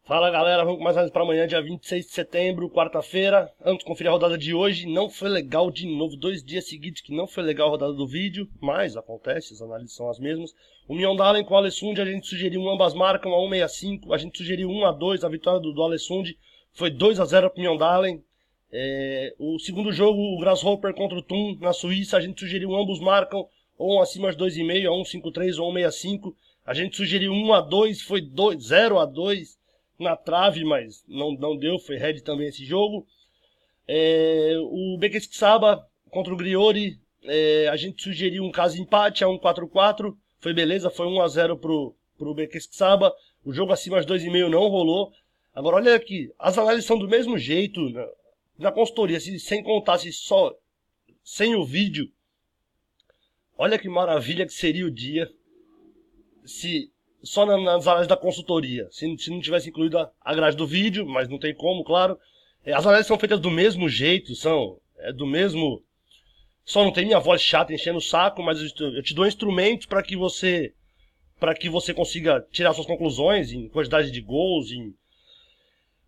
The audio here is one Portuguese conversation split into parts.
Fala galera, vamos mais para amanhã, dia 26 de setembro, quarta-feira. Antes de conferir a rodada de hoje, não foi legal de novo, 2 dias seguidos que não foi legal a rodada do vídeo, mas acontece, as análises são as mesmas. O Mjøndalen com o Ålesund, a gente sugeriu ambas marcam a 1,65, a gente sugeriu 1-2, a vitória do Ålesund foi 2-0 para o Mjøndalen. O segundo jogo, o Grasshopper contra o Thun na Suíça, a gente sugeriu ambos marcam ou acima de 2,5, a 1,53 ou 1,65. A gente sugeriu 1-2, foi 0-2 na trave, mas não deu, foi red também esse jogo. O Beşiktaş contra o Griori, a gente sugeriu um caso empate a 1-4-4, foi beleza, foi 1-0 pro Beşiktaş. O jogo acima de 2,5 não rolou. Agora olha aqui, as análises são do mesmo jeito na consultoria, sem contar, só sem o vídeo. Olha que maravilha que seria o dia se só nas análises da consultoria, se não tivesse incluído a grade do vídeo, mas não tem como, claro. As análises são feitas do mesmo jeito, do mesmo... Só não tem minha voz chata enchendo o saco, mas eu te dou instrumentos para que você consiga tirar suas conclusões em quantidade de gols,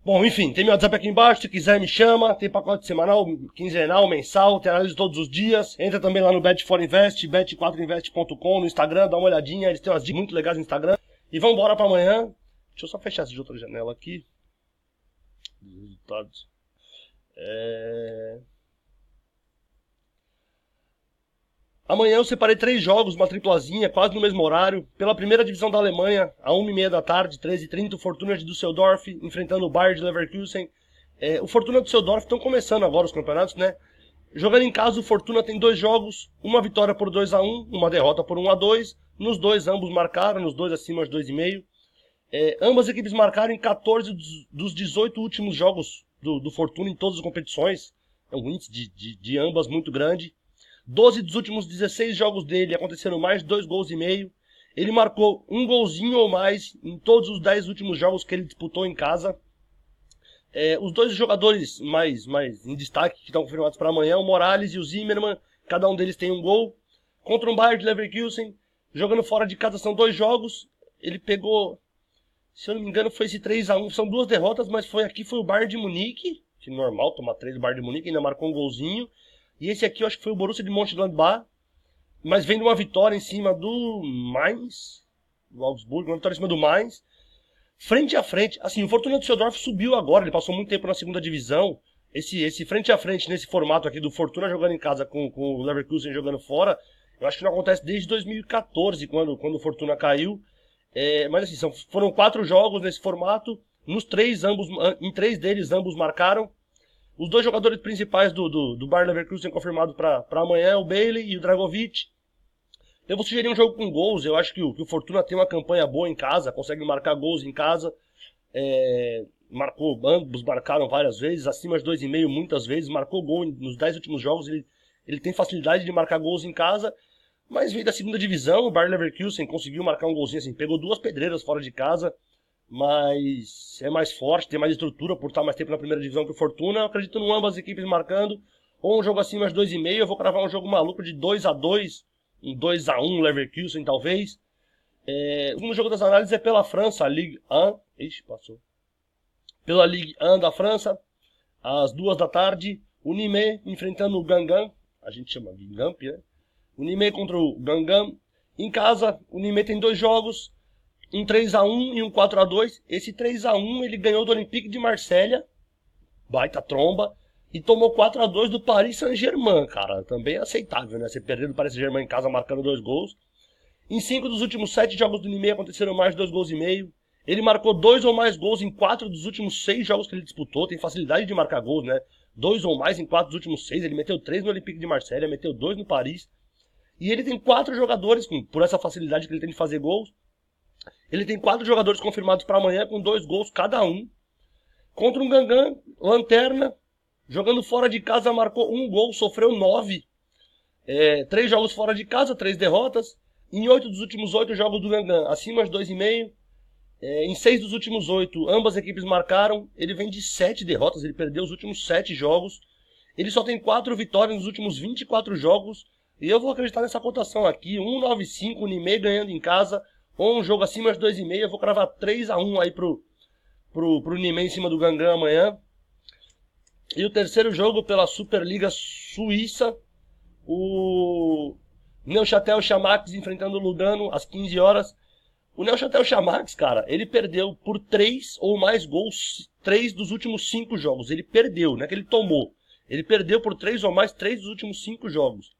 Bom, enfim, tem meu WhatsApp aqui embaixo, se quiser me chama, tem pacote semanal, quinzenal, mensal, tem análise todos os dias. Entra também lá no Bet4Invest, bet4invest.com, no Instagram, dá uma olhadinha, eles têm umas dicas muito legais no Instagram. E vamos embora pra amanhã. Deixa eu só fechar essa de outra janela aqui. Resultados. Amanhã eu separei 3 jogos, uma triplazinha, quase no mesmo horário. Pela primeira divisão da Alemanha, a 1h30 da tarde, 13h30, o Fortuna de Düsseldorf, enfrentando o Bayer de Leverkusen. O Fortuna de Düsseldorf estão começando agora os campeonatos, né? Jogando em casa, o Fortuna tem 2 jogos, uma vitória por 2-1, uma derrota por 1-2. Nos dois, ambos marcaram, nos dois acima de 2,5. Ambas equipes marcaram em 14 dos 18 últimos jogos do Fortuna em todas as competições. É um índice de ambas muito grande. 12 dos últimos 16 jogos dele aconteceram mais de 2,5 gols. Ele marcou um golzinho ou mais em todos os 10 últimos jogos que ele disputou em casa. Os dois jogadores mais em destaque que estão confirmados para amanhã, o Morales e o Zimmermann, cada um deles tem um gol. Contra o Bayer de Leverkusen, jogando fora de casa, são 2 jogos. Ele pegou, se eu não me engano, foi esse 3-1. São 2 derrotas, mas foi o Bayern de Munique, que normal, tomar 3 do Bayern de Munique, ainda marcou um golzinho. E esse aqui eu acho que foi o Borussia de Mönchengladbach, mas vem de uma vitória em cima do Mainz, do Augsburgo, uma vitória em cima do Mainz. Frente a frente, assim, o Fortuna Düsseldorf subiu agora, ele passou muito tempo na segunda divisão. Esse frente a frente nesse formato aqui do Fortuna jogando em casa com o Leverkusen jogando fora, eu acho que não acontece desde 2014, quando o Fortuna caiu. Mas assim, foram 4 jogos nesse formato, em 3 deles ambos marcaram. Os 2 jogadores principais do Bayer Leverkusen confirmados para amanhã, o Bailey e o Dragovic. Eu vou sugerir um jogo com gols. Eu acho que o Fortuna tem uma campanha boa em casa, consegue marcar gols em casa. Ambos marcaram várias vezes, acima de 2,5 muitas vezes. Marcou gol nos 10 últimos jogos. Ele tem facilidade de marcar gols em casa. Mas veio da segunda divisão, o Bayer Leverkusen conseguiu marcar um golzinho assim. Pegou 2 pedreiras fora de casa. Mas é mais forte, tem mais estrutura por estar mais tempo na primeira divisão que o Fortuna. Eu acredito em ambas as equipes marcando. Ou um jogo acima de 2,5. Eu vou cravar um jogo maluco de 2-2. Um 2-1 Leverkusen talvez. O segundo jogo das análises é pela França, a Ligue 1. Ixi, passou. Pela Ligue 1 da França. Às 2 da tarde. O Nîmes enfrentando o Guingamp. A gente chama Guingamp, né? O Nîmes contra o Guingamp. Em casa, o Nîmes tem 2 jogos. Um 3-1 e um 4-2. Esse 3-1 ele ganhou do Olympique de Marselha. Baita tromba. E tomou 4-2 do Paris Saint-Germain, cara. Também é aceitável, né? Você perder do Paris Saint-Germain em casa marcando 2 gols. Em 5 dos últimos 7 jogos do Nîmes aconteceram mais de 2,5 gols. Ele marcou 2 ou mais gols em 4 dos últimos 6 jogos que ele disputou. Tem facilidade de marcar gols, né? 2 ou mais em 4 dos últimos 6. Ele meteu 3 no Olympique de Marselha, meteu 2 no Paris. E ele tem 4 jogadores, por essa facilidade que ele tem de fazer gols. Ele tem 4 jogadores confirmados para amanhã com 2 gols cada um. Contra um Guingamp, lanterna, jogando fora de casa, marcou 1 gol, sofreu 9. 3 jogos fora de casa, 3 derrotas. Em 8 dos últimos 8 jogos do Guingamp, acima de 2,5. Em 6 dos últimos 8, ambas equipes marcaram. Ele vem de 7 derrotas, ele perdeu os últimos 7 jogos. Ele só tem 4 vitórias nos últimos 24 jogos. E eu vou acreditar nessa cotação aqui, 1,95, o Nîmes ganhando em casa. Ou um jogo acima de 2,5, eu vou cravar 3-1 aí pro pro Niemeyer em cima do Gangan amanhã. E o terceiro jogo pela Superliga Suíça, o Neuchâtel Xamax enfrentando o Lugano às 15 horas. O Neuchâtel Xamax, cara, ele perdeu por 3 ou mais gols 3 dos últimos 5 jogos. Ele perdeu, não é que ele tomou. Ele perdeu por 3 ou mais 3 dos últimos 5 jogos.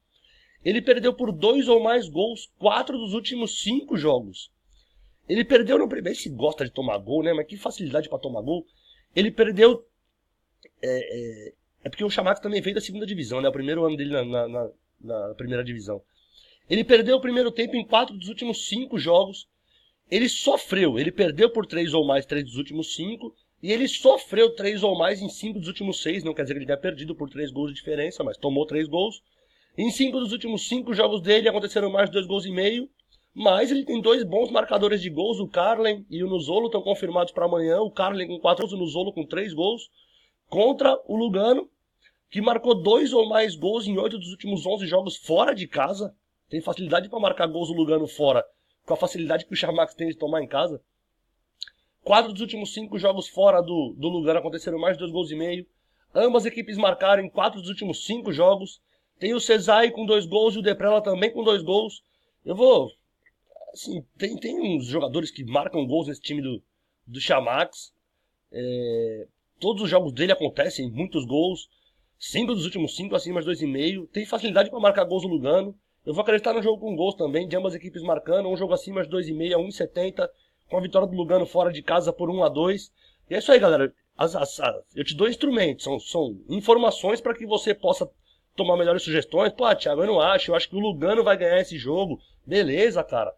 Ele perdeu por 2 ou mais gols 4 dos últimos 5 jogos. Ele perdeu no primeiro. Esse gosta de tomar gol, né? Mas que facilidade pra tomar gol. Ele perdeu. É porque o Xamax também veio da segunda divisão, né? O primeiro ano dele na primeira divisão. Ele perdeu o primeiro tempo em 4 dos últimos 5 jogos. Ele sofreu. Ele perdeu por 3 ou mais 3 dos últimos 5. E ele sofreu 3 ou mais em 5 dos últimos 6. Não quer dizer que ele tenha perdido por 3 gols de diferença, mas tomou 3 gols. Em 5 dos últimos 5 jogos dele aconteceram mais de 2 gols e meio. Mas ele tem 2 bons marcadores de gols. O Carlen e o Nuzolo estão confirmados para amanhã. O Carlen com 4 gols, o Nuzolo com 3 gols. Contra o Lugano, que marcou 2 ou mais gols em 8 dos últimos 11 jogos fora de casa. Tem facilidade para marcar gols o Lugano fora, com a facilidade que o Xamax tem de tomar em casa. 4 dos últimos 5 jogos fora do Lugano aconteceram mais de 2 gols e meio. Ambas equipes marcaram em 4 dos últimos 5 jogos. Tem o Cesai com 2 gols e o Deprella também com 2 gols. Eu vou... Assim, tem uns jogadores que marcam gols nesse time do Xamax. Todos os jogos dele acontecem muitos gols. 5 dos últimos 5 acima de 2,5. Tem facilidade para marcar gols no Lugano. Eu vou acreditar no jogo com gols também, de ambas equipes marcando. Um jogo acima de 2,5 a 1,70. Com a vitória do Lugano fora de casa por 1-2. E é isso aí, galera. Eu te dou instrumentos. São informações para que você possa tomar melhores sugestões. Pô, Thiago, eu não acho. Eu acho que o Lugano vai ganhar esse jogo. Beleza, cara.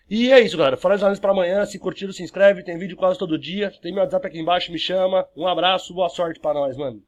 E é isso, galera. Fala as análises pra amanhã. Se curtiram, se inscreve. Tem vídeo quase todo dia. Tem meu WhatsApp aqui embaixo, me chama. Um abraço, boa sorte pra nós, mano.